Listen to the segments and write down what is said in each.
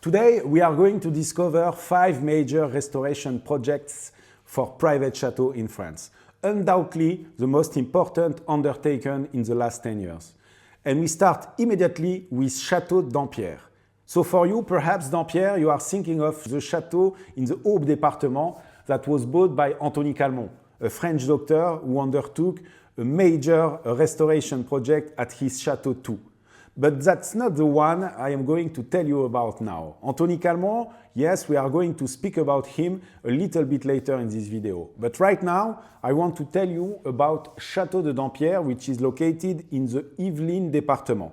Today, we are going to discover 5 major restoration projects for private chateaux in France. Undoubtedly, the most important undertaken in the last 10 years. And we start immediately with Château de Dampierre. So for you, perhaps Dampierre, you are thinking of the chateau in the Aube department that was bought by Anthony Calmont, a French doctor who undertook a major restoration project at his Château too. But that's not the one I am going to tell you about now. Anthony Calmont, yes, we are going to speak about him a little bit later in this video. But right now, I want to tell you about Château de Dampierre, which is located in the Yvelines department,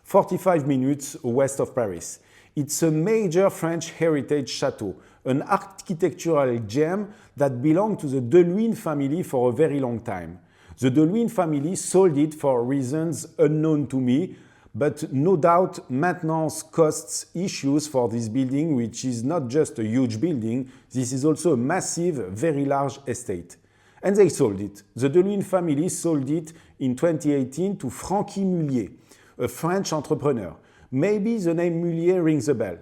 45 minutes west of Paris. It's a major French heritage chateau, an architectural gem that belonged to the De Luynes family for a very long time. The De Luynes family sold it for reasons unknown to me, but no doubt maintenance costs issues for this building, which is not just a huge building, this is also a massive, very large estate. And they sold it. The De Luynes family sold it in 2018 to Francis Mullier, a French entrepreneur. Maybe the name Mullier rings a bell.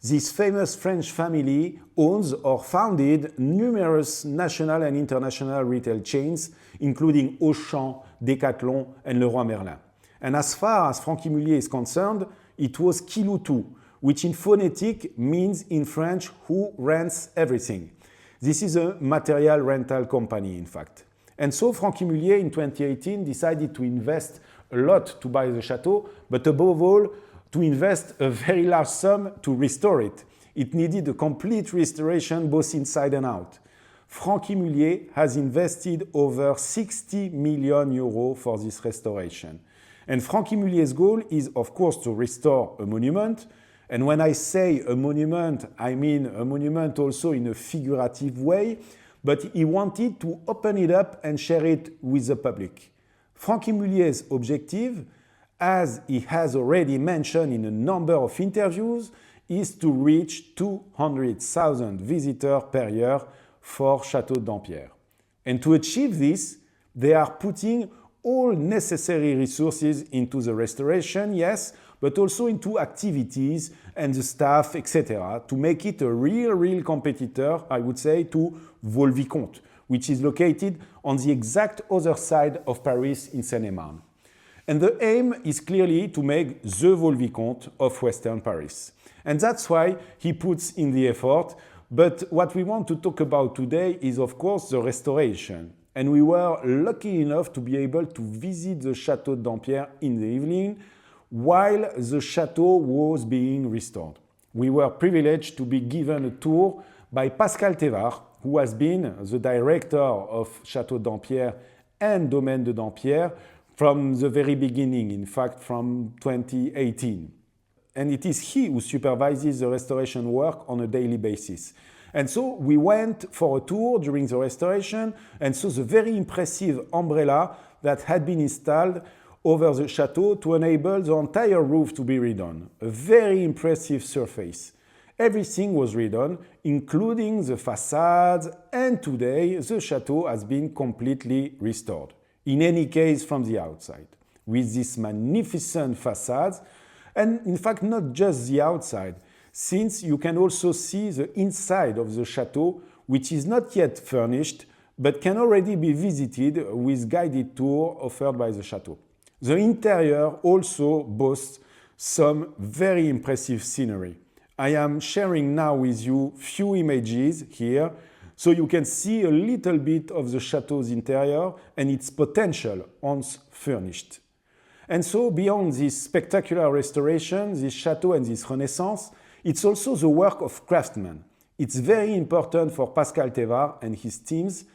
This famous French family owns or founded numerous national and international retail chains, including Auchan, Decathlon, and Leroy Merlin. And as far as Francis Mullier is concerned, it was Kiloutou, which in phonetic means in French who rents everything. This is a material rental company, in fact. And so Francis Mullier in 2018 decided to invest a lot to buy the chateau, but above all, to invest a very large sum to restore it. It needed a complete restoration both inside and out. Francis Mullier has invested over 60 million euros for this restoration. And Francis Mullier's goal is, of course, to restore a monument. And when I say a monument, I mean a monument also in a figurative way, but he wanted to open it up and share it with the public. Francis Mullier's objective, as he has already mentioned in a number of interviews, is to reach 200,000 visitors per year for Château de Dampierre. And to achieve this, they are putting all necessary resources into the restoration, yes, but also into activities and the staff, etc., to make it a real competitor, I would say, to Vaux-le-Vicomte, which is located on the exact other side of Paris in Seine-et-Marne. And the aim is clearly to make the Vaux-le-Vicomte of Western Paris. And that's why he puts in the effort. But what we want to talk about today is, of course, the restoration. And we were lucky enough to be able to visit the Château de Dampierre in the Yvelines while the chateau was being restored. We were privileged to be given a tour by Pascal Thévard, who has been the director of Château de Dampierre and Domaine de Dampierre from the very beginning, in fact from 2018. And it is he who supervises the restoration work on a daily basis. And so we went for a tour during the restoration and saw the very impressive umbrella that had been installed over the chateau to enable the entire roof to be redone. A very impressive surface. Everything was redone, including the facades, and today the chateau has been completely restored. In any case, from the outside, with these magnificent facades, and in fact not just the outside, since you can also see the inside of the chateau, which is not yet furnished, but can already be visited with guided tour offered by the chateau. The interior also boasts some very impressive scenery. I am sharing now with you few images here, so you can see a little bit of the chateau's interior and its potential once furnished. And so beyond this spectacular restoration, this chateau and this renaissance, it's also the work of craftsmen. It's very important for Pascal Thévard and his teams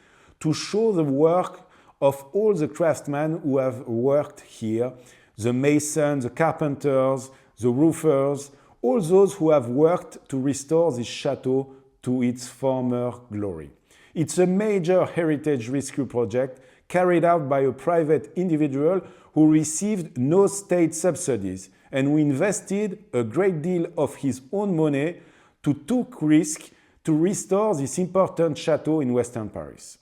to show the work of all the craftsmen who have worked here, the masons, the carpenters, the roofers, all those who have worked to restore this chateau to its former glory. It's a major heritage rescue project carried out by a private individual who received no state subsidies and who invested a great deal of his own money to take risk to restore this important chateau in Western Paris.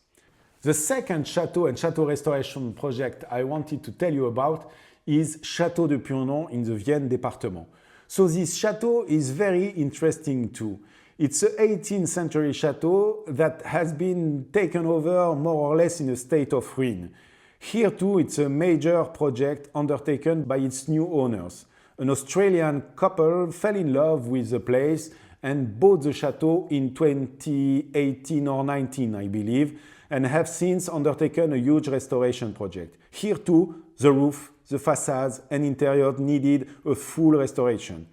The second chateau and chateau restoration project I wanted to tell you about is Château de Purnon in the Vienne department. So this chateau is very interesting too. It's an 18th century chateau that has been taken over more or less in a state of ruin. Here too, it's a major project undertaken by its new owners. An Australian couple fell in love with the place and bought the chateau in 2018 or 19, I believe, and have since undertaken a huge restoration project. Here too, the roof, the facades and interior needed a full restoration.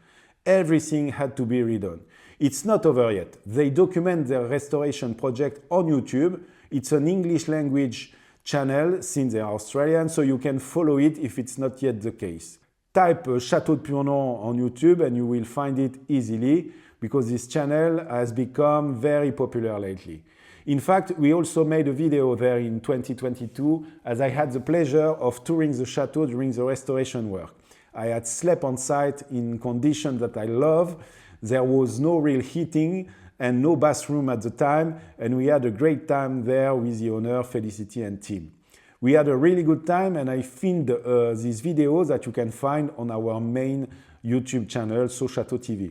Everything had to be redone. It's not over yet. They document their restoration project on YouTube. It's an English language channel since they are Australian, so you can follow it if it's not yet the case. Type Château de Purnon on YouTube and you will find it easily because this channel has become very popular lately. In fact, we also made a video there in 2022 as I had the pleasure of touring the chateau during the restoration work. I had slept on site in conditions that I love. There was no real heating and no bathroom at the time, and we had a great time there with the owner, Felicity, and team. We had a really good time, and I filmed these videos that you can find on our main YouTube channel, So Chateau TV.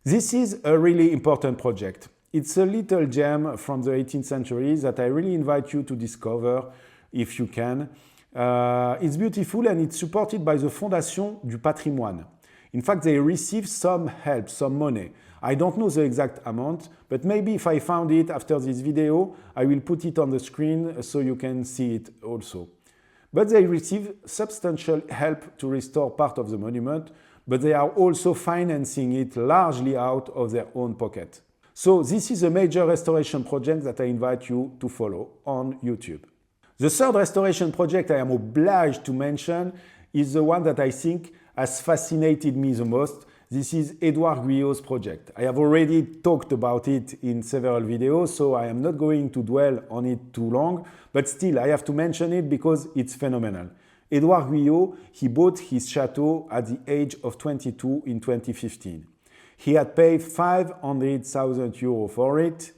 This is a really important project. It's a little gem from the 18th century that I really invite you to discover if you can. It's beautiful and it's supported by the Fondation du Patrimoine. In fact, they received some help, some money. I don't know the exact amount, but maybe if I found it after this video, I will put it on the screen so you can see it also. But they received substantial help to restore part of the monument, but they are also financing it largely out of their own pocket. So this is a major restoration project that I invite you to follow on YouTube. The third restoration project I am obliged to mention is the one that I think has fascinated me the most. This is Édouard Guyot's project. I have already talked about it in several videos, so I am not going to dwell on it too long, but still I have to mention it because it's phenomenal. Édouard Guyot, he bought his chateau at the age of 22 in 2015. He had paid 500,000 euros for it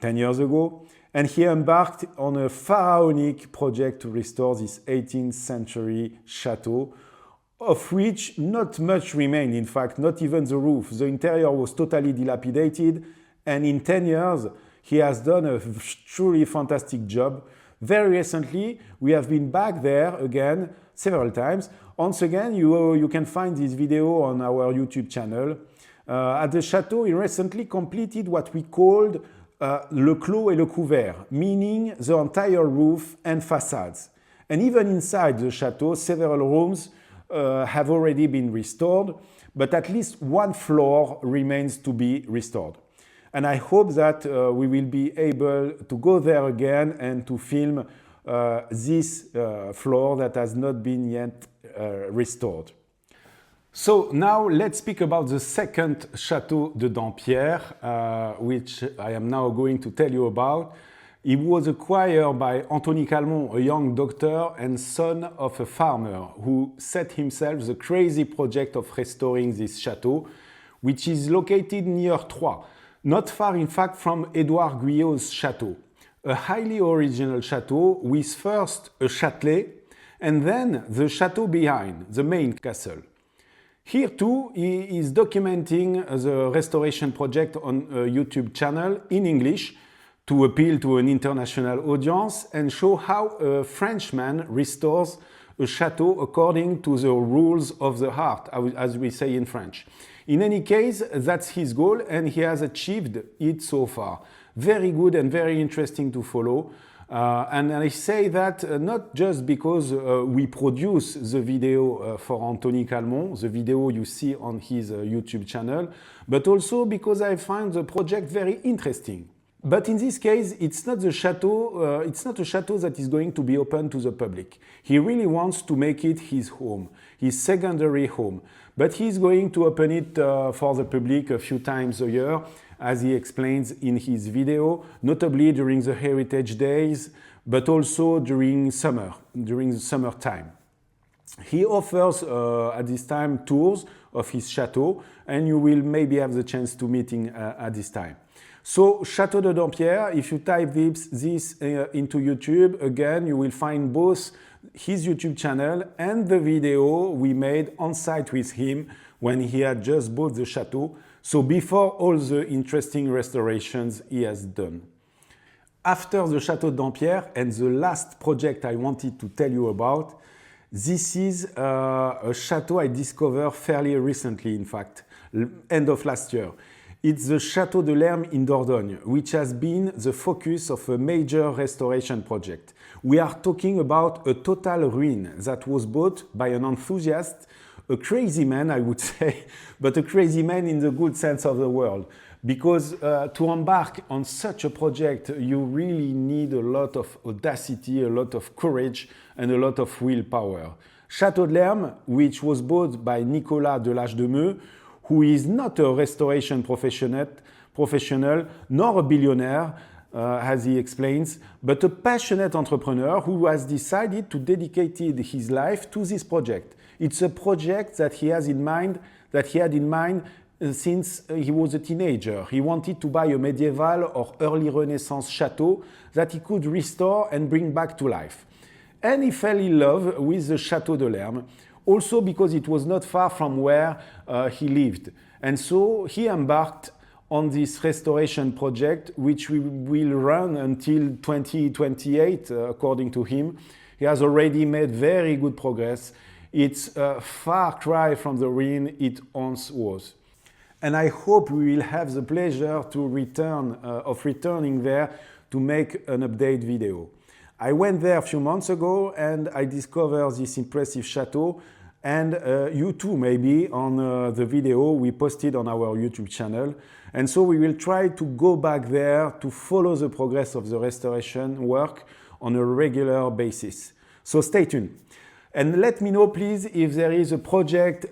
10 years ago, and he embarked on a pharaonic project to restore this 18th century chateau, of which not much remained, in fact, not even the roof. The interior was totally dilapidated, and in 10 years, he has done a truly fantastic job. Very recently, we have been back there again several times. Once again, you can find this video on our YouTube channel. At the chateau, he recently completed what we called le clos et le couvert, meaning the entire roof and facades. And even inside the chateau, several rooms have already been restored, but at least one floor remains to be restored. And I hope that we will be able to go there again and to film this floor that has not been yet restored. So now let's speak about the second Château de Dampierre, which I am now going to tell you about. It was acquired by Anthony Calmont, a young doctor and son of a farmer who set himself the crazy project of restoring this chateau, which is located near Troyes, not far in fact from Édouard Guyot's chateau. A highly original chateau with first a châtelet and then the chateau behind, the main castle. Here too, he is documenting the restoration project on a YouTube channel in English to appeal to an international audience and show how a Frenchman restores a chateau according to the rules of the art, as we say in French. In any case, that's his goal and he has achieved it so far. Very good and very interesting to follow. And I say that not just because we produce the video for Anthony Calmont, the video you see on his YouTube channel, but also because I find the project very interesting. But in this case, it's not a chateau that is going to be open to the public. He really wants to make it his home, his secondary home. But he's going to open it for the public a few times a year, as he explains in his video, notably during the Heritage Days, but also during the summertime. He offers at this time tours of his chateau, and you will maybe have the chance to meet him at this time. So, Château de Dampierre, if you type this into YouTube, again, you will find both his YouTube channel and the video we made on site with him when he had just bought the chateau, so before all the interesting restorations he has done. After the Château de Dampierre and the last project I wanted to tell you about, this is a chateau I discovered fairly recently, in fact, end of last year. It's the Château de Lherm in Dordogne, which has been the focus of a major restoration project. We are talking about a total ruin that was bought by an enthusiast, a crazy man, I would say, but a crazy man in the good sense of the word. Because to embark on such a project, you really need a lot of audacity, a lot of courage, and a lot of willpower. Château de Lherm, which was bought by Nicolas de Lherm, who is not a restoration professional nor a billionaire, as he explains, but a passionate entrepreneur who has decided to dedicate his life to this project. It's a project that he had in mind since he was a teenager. He wanted to buy a medieval or early Renaissance chateau that he could restore and bring back to life. And he fell in love with the Château de Lherm, also because it was not far from where he lived. And so he embarked on this restoration project, which we will run until 2028, according to him. He has already made very good progress. It's a far cry from the ruin it once was. And I hope we will have the pleasure to returning there to make an update video. I went there a few months ago and I discovered this impressive chateau, and you too maybe on the video we posted on our YouTube channel. And so we will try to go back there to follow the progress of the restoration work on a regular basis. So stay tuned. And let me know, please, if there is a project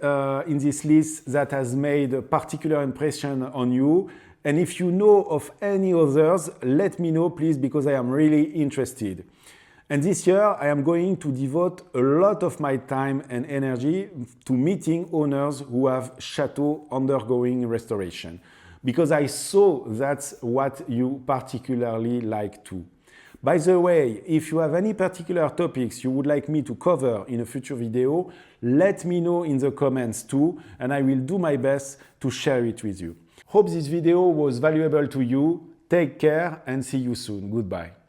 in this list that has made a particular impression on you. And if you know of any others, let me know, please, because I am really interested. And this year, I am going to devote a lot of my time and energy to meeting owners who have chateaux undergoing restoration, because I saw that's what you particularly like too. By the way, if you have any particular topics you would like me to cover in a future video, let me know in the comments too, and I will do my best to share it with you. Hope this video was valuable to you. Take care and see you soon. Goodbye.